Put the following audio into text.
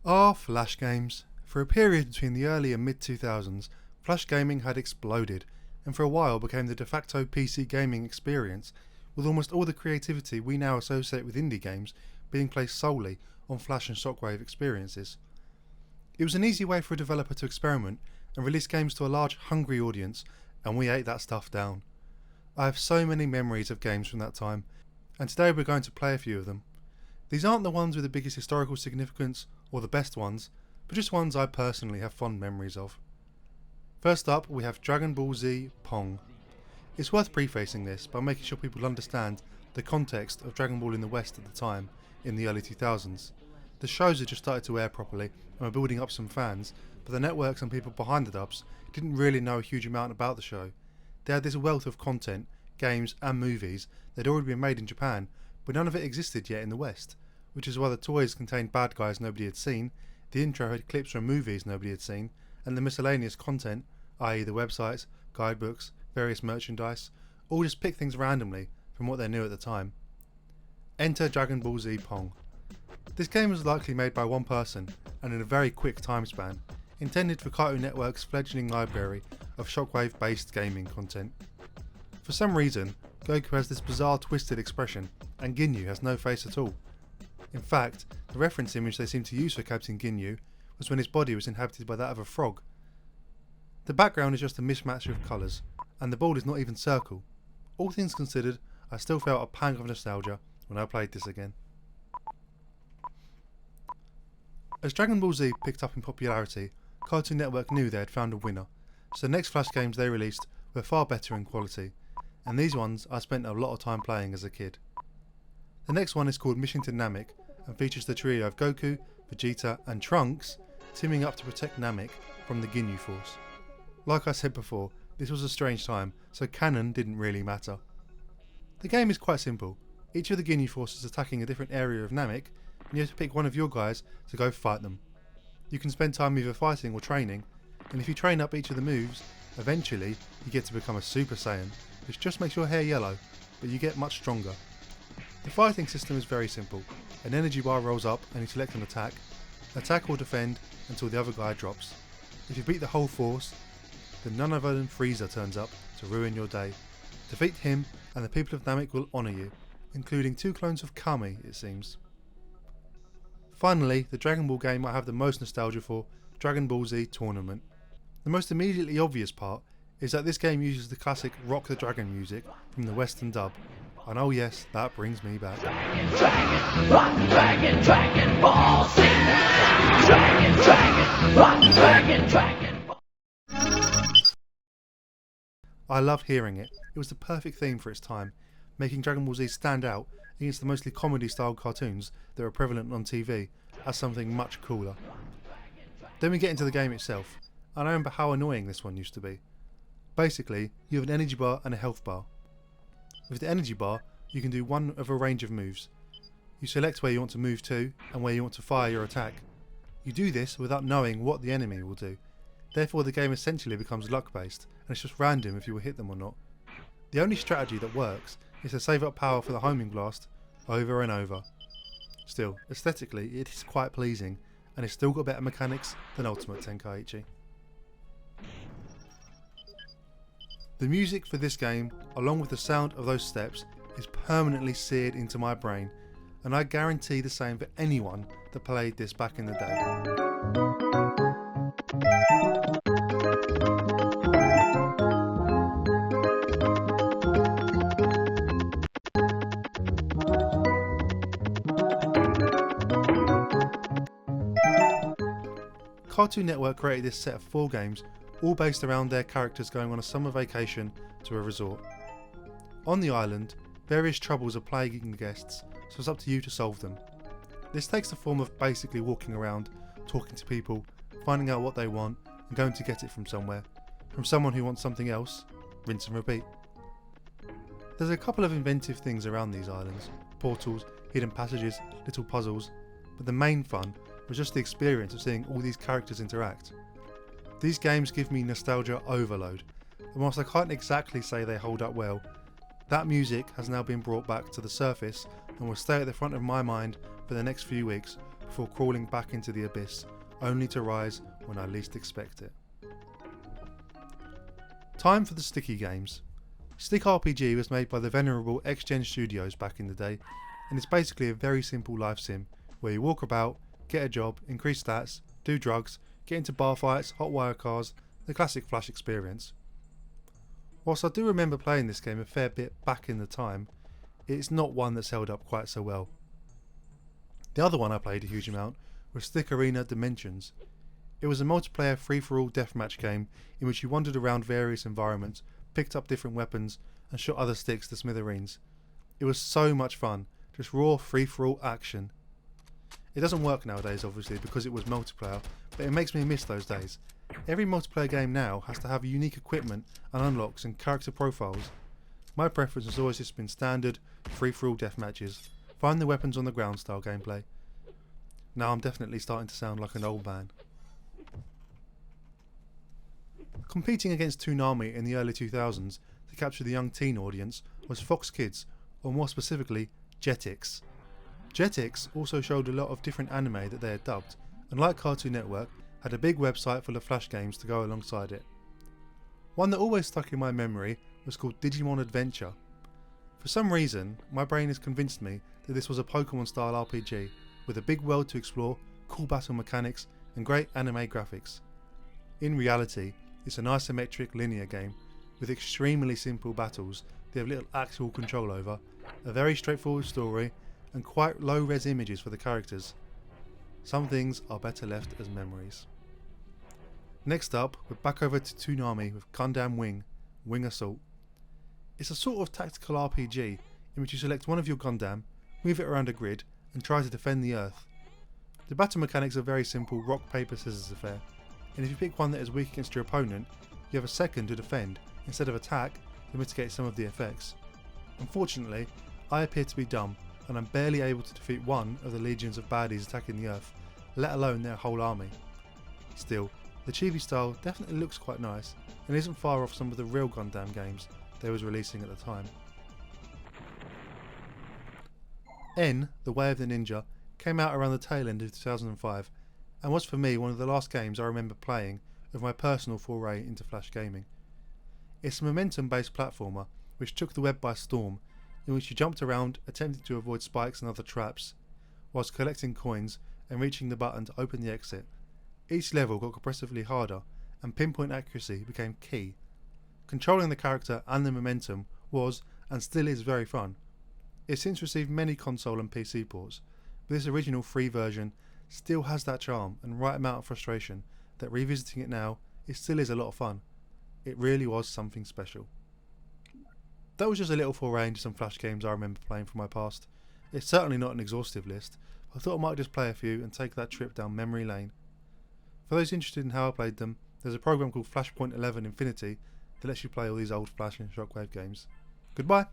Ah, Flash games. For a period between the early and mid-2000s, Flash gaming had exploded, and for a while became the de facto PC gaming experience, with almost all the creativity we now associate with indie games being placed solely on Flash and Shockwave experiences. It was an easy way for a developer to experiment and release games to a large, hungry audience, and we ate that stuff down. I have so many memories of games from that time, and today we're going to play a few of them. These aren't the ones with the biggest historical significance or the best ones, but just ones I personally have fond memories of. First up, we have Dragon Ball Z Pong. It's worth prefacing this by making sure people understand the context of Dragon Ball in the West at the time, in the early 2000s. The shows had just started to air properly and were building up some fans, but the networks and people behind the dubs didn't really know a huge amount about the show. They had this wealth of content, games and movies that had already been made in Japan, but none of it existed yet in the West, which is why the toys contained bad guys nobody had seen, the intro had clips from movies nobody had seen, and the miscellaneous content, i.e. the websites, guidebooks, various merchandise, all just picked things randomly from what they knew at the time. Enter Dragon Ball Z Pong. This game was likely made by one person and in a very quick time span, intended for Cartoon Network's fledgling library of Shockwave based gaming content. For some reason, Goku has this bizarre twisted expression and Ginyu has no face at all. In fact, the reference image they seemed to use for Captain Ginyu was when his body was inhabited by that of a frog. The background is just a mismatch of colours, and the ball is not even circle. All things considered, I still felt a pang of nostalgia when I played this again. As Dragon Ball Z picked up in popularity, Cartoon Network knew they had found a winner, so the next Flash games they released were far better in quality, and these ones I spent a lot of time playing as a kid. The next one is called Mission to Namek and features the trio of Goku, Vegeta and Trunks teaming up to protect Namek from the Ginyu Force. Like I said before, this was a strange time, so canon didn't really matter. The game is quite simple. Each of the Ginyu Force is attacking a different area of Namek, and you have to pick one of your guys to go fight them. You can spend time either fighting or training, and if you train up each of the moves, eventually you get to become a Super Saiyan, which just makes your hair yellow, but you get much stronger. The fighting system is very simple. An energy bar rolls up and you select an attack or defend until the other guy drops. If you beat the whole force, then none other than Frieza turns up to ruin your day. Defeat him and the people of Namek will honour you, including 2 clones of Kami it seems. Finally, the Dragon Ball game I have the most nostalgia for, Dragon Ball Z Tournament. The most immediately obvious part is that this game uses the classic Rock the Dragon music from the Western dub, and oh yes, that brings me back. Dragon Ball Z! Dragon Ball. I love hearing it. It was the perfect theme for its time, making Dragon Ball Z stand out against the mostly comedy-style cartoons that were prevalent on TV as something much cooler. Then we get into the game itself, and I remember how annoying this one used to be. Basically, you have an energy bar and a health bar. With the energy bar, you can do one of a range of moves. You select where you want to move to and where you want to fire your attack. You do this without knowing what the enemy will do. Therefore the game essentially becomes luck based, and it's just random if you will hit them or not. The only strategy that works is to save up power for the homing blast over and over. Still, aesthetically it is quite pleasing, and it's still got better mechanics than Ultimate Tenkaichi. The music for this game, along with the sound of those steps, is permanently seared into my brain, and I guarantee the same for anyone that played this back in the day. Cartoon Network created this set of 4 games, all based around their characters going on a summer vacation to a resort. On the island, various troubles are plaguing the guests, so it's up to you to solve them. This takes the form of basically walking around, talking to people, finding out what they want, and going to get it from somewhere. From someone who wants something else, rinse and repeat. There's a couple of inventive things around these islands, portals, hidden passages, little puzzles, but the main fun was just the experience of seeing all these characters interact. These games give me nostalgia overload, and whilst I can't exactly say they hold up well, that music has now been brought back to the surface and will stay at the front of my mind for the next few weeks before crawling back into the abyss, only to rise when I least expect it. Time for the sticky games. Stick RPG was made by the venerable X-Gen Studios back in the day, and it's basically a very simple life sim where you walk about, get a job, increase stats, do drugs, get into bar fights, hot wire cars, the classic Flash experience. Whilst I do remember playing this game a fair bit back in the time, it's not one that's held up quite so well. The other one I played a huge amount was Stick Arena Dimensions. It was a multiplayer free-for-all deathmatch game in which you wandered around various environments, picked up different weapons, and shot other sticks to smithereens. It was so much fun, just raw free-for-all action. It doesn't work nowadays obviously because it was multiplayer, but it makes me miss those days. Every multiplayer game now has to have unique equipment and unlocks and character profiles. My preference has always just been standard, free-for-all deathmatches, find the weapons on the ground style gameplay. Now I'm definitely starting to sound like an old man. Competing against Toonami in the early 2000s to capture the young teen audience was Fox Kids, or more specifically, Jetix. Jetix also showed a lot of different anime that they had dubbed, and like Cartoon Network, had a big website full of Flash games to go alongside it. One that always stuck in my memory was called Digimon Adventure. For some reason, my brain has convinced me that this was a Pokemon style RPG, with a big world to explore, cool battle mechanics, and great anime graphics. In reality, it's an isometric linear game with extremely simple battles that have little actual control over, a very straightforward story, and quite low res images for the characters. Some things are better left as memories. Next up, we're back over to Toonami with Gundam Wing, Wing Assault. It's a sort of tactical RPG in which you select one of your Gundam, move it around a grid, and try to defend the Earth. The battle mechanics are very simple rock, paper, scissors affair, and if you pick one that is weak against your opponent, you have a second to defend instead of attack to mitigate some of the effects. Unfortunately, I appear to be dumb, and I'm barely able to defeat one of the legions of baddies attacking the Earth, let alone their whole army. Still, the chibi style definitely looks quite nice, and isn't far off some of the real Gundam games they was releasing at the time. N, The Way of the Ninja, came out around the tail end of 2005, and was for me one of the last games I remember playing of my personal foray into Flash gaming. It's a momentum based platformer which took the web by storm, in which you jumped around attempting to avoid spikes and other traps, whilst collecting coins and reaching the button to open the exit. Each level got progressively harder, and pinpoint accuracy became key. Controlling the character and the momentum was, and still is, very fun. It's since received many console and PC ports, but this original free version still has that charm and right amount of frustration that revisiting it now, it still is a lot of fun. It really was something special. That was just a little foray into some Flash games I remember playing from my past. It's certainly not an exhaustive list, but I thought I might just play a few and take that trip down memory lane. For those interested in how I played them, there's a program called Flashpoint 11 Infinity that lets you play all these old Flash and Shockwave games. Goodbye!